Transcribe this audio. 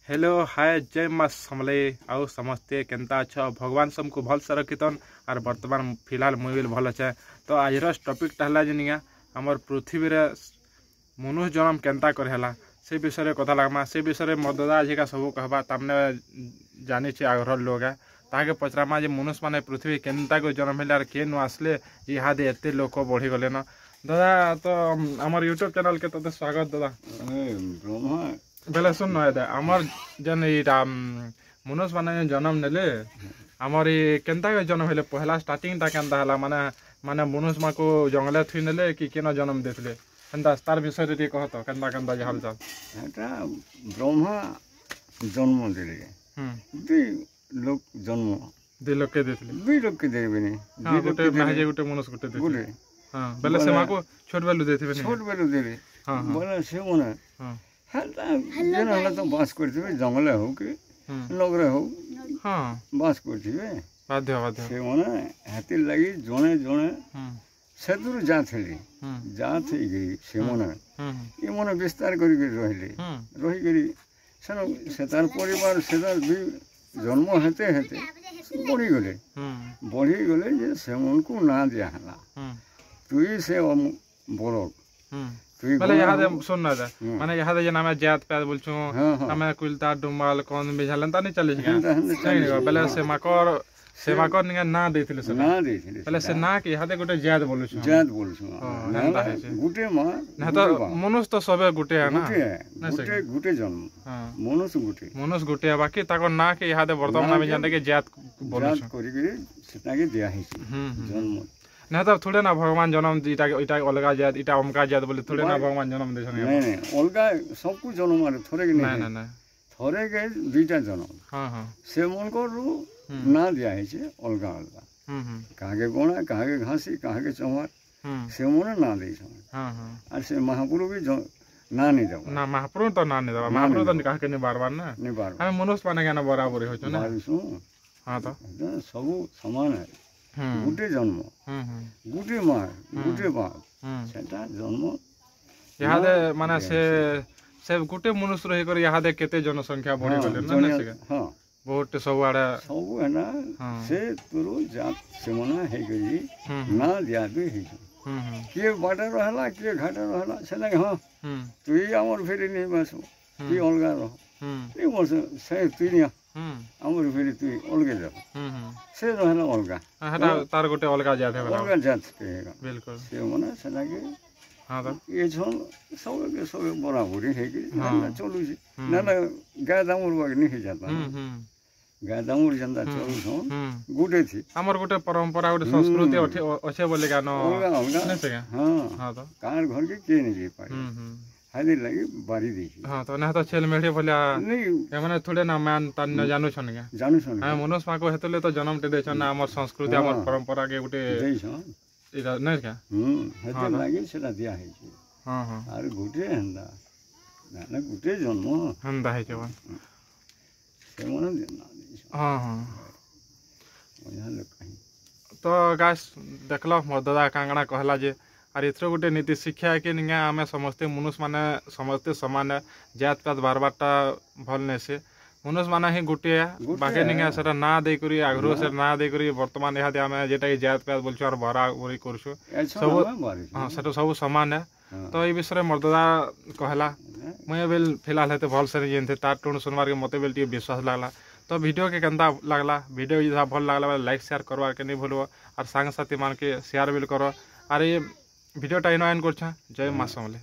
Hello hi जय माँ समले आउ समस्ते केनता अच्छा भगवान सबको भल से रखितन और वर्तमान फिलहाल मुझे भल अच्छे। तो आज टॉपिक है जिनिया आमर पृथ्वी रे मनुष्य जन्म केनता करला से विषय कथा लगमा से विषय मोर दादा आजिका सब कहबा तमने जानी आग्रह लोग है ताके पचरामा जे मनुष्य माने पृथ्वी केनता को जन्म है के नु आसले इहादे एते लोक बढ़ी गले न दादा। तो आमर यूट्यूब चैनल के तो स्वागत दादा। बेले सुन आमर जन इटा मनुष्य माने जन्म नेले आमर केनता के जन्म हेले पहला स्टार्टिंग ता केनता हला माने माने मनुष्य मा को जंगले थुई नेले कि केना जन्म देथले केनता तार विषय रे कह तो केनता केनता जे हालचाल एटा ब्रह्मा जन्म देले दुई लोक जन्म दे लोक के देथले दुई लोक के देबेनी हां गोटे महाजे गोटे मनुष्य गोटे देथले हां बेले से मा को छोट बेलु देथबे छोट बेलु देले हां बोले से मने हां हेल्ता जेन हला तो बास करथिबे जंगले हो कि नगरे हो हां बास करथिबे बाध्य बाध्य से मने हाथी लागि जणे जणे सेदुर जाथली जाथ गई से मने ये मने विस्तार करि रहले रहि गरी सनो सेतार परिवार सेतार भी जन्म हेते हेते बढ़ी गले जे से मन को ना दिया हला तुई से बड़ो पहले यहाँ दे सुन ना जा माने यहाँ दे जना मैं जात पे बोलछू हमें कुलता डुमाल कौन बेझालन ता नहीं चले नहीं पहले से माकर निगा ना देथिले से ना देथिले पहले से ना कि यहाँ दे गोटे जात बोलछू ना गुटे मा ना तो मनुष्य तो सबे गुटे है ना गुटे जन्म मनुष्य गुटे बाकी ताको ना कि यहाँ दे वर्तमान में जाने के जात बोलछू करी करी सेटा के दिया है जन्म ना तो थोड़े ना भगवान जन्म इटा इटा अलगा जात इटा अमका जात बोले थोड़े ना भगवान जन्म दे छने नहीं अलगा सब कुछ जन्म मारे थोड़े के नहीं ना थोड़े के दुईटा जन्म हां हां से मन को ना दिया है छे अलगा अलगा कागे गोणा कागे घासी कागे चमार से मन ना दे छने हां हां और से महापुरु भी ना नहीं दबा ना महापुरु तो ना नहीं दबा महापुरु तो कहा के नहीं बार ना नहीं बार हम मनुष्य माने के ना बराबर हो छ ना हां तो सब समान है गुटे जन्म गुटे माँ गुटे बाप सेटा जन्म यहाँ दे माने से गुटे मनुष्य रही कर यहाँ दे केते जनसंख्या बढ़ी गले ना से हां बहुत सब आड़े सब है ना से तुरो जात से मना है गई ना दिया दे है के बाटा रहला के घाटा रहला से लगे हां तू हमर फेरी नहीं बस तू अलगा रह नहीं बस से तू नहीं हमर फेरी तू अलगे जा से रहला अलगा हटा तार गोटे अलगा जात है अलगा जात कहेगा बिल्कुल से मना से लगे हां तो ये छन सब के सब बराबरी है कि ना चलू छी ना गाय दामुर बाग नहीं जाता गाय दामुर जंदा चलू छन गुटे थी हमर गोटे परंपरा गोटे संस्कृति अच्छे बोले का न नहीं से हां हां तो कार घर के नहीं जे पाई हाली लगी बारी देखी हां तो ना तो छेल मेढे बोले नहीं ए माने थोड़े ना मान तन न जानू छन के जानू छन हां मनुष्य मा को हेतले तो जन्म ते दे छन हमर संस्कृति हमर परंपरा के गोटे दे छन इरा नहीं क्या हेते लागे सेटा दिया है हां हां आर गुटे हंदा ना गुटे जन्म हंदा है जवान से मन देना हां हां यहाँ लोग कहीं तो गाइस देखलो मोर दादा कांगड़ा कहला जे और इथरो गोटे नीति शिक्षा है कि नहीं आम समस्ते मनुष्य माने समस्ते समान है जात पात बार बारटा भल नहीं से मनुष्य माने ही गोटे है बाकी नहीं सेटा ना दे करी आग्रह से ना दे करी वर्तमान यहाँ आम जेटा जात पात बोलछु और बराबरी करछु सब हां सेटा सब समान है। तो ये विषय मोर दादा कहला मुझे बेल फिलहाल हेते भल से जेनते तार टोन सुनवार के मते बेल टी विश्वास लागला। तो वीडियो के केनता लागला वीडियो यदि भल लागला लाइक शेयर करवार के नहीं भूलबो और सांग साथी मान के शेयर बिल करो और ये वीडियो टा इन कर जय माँ समले।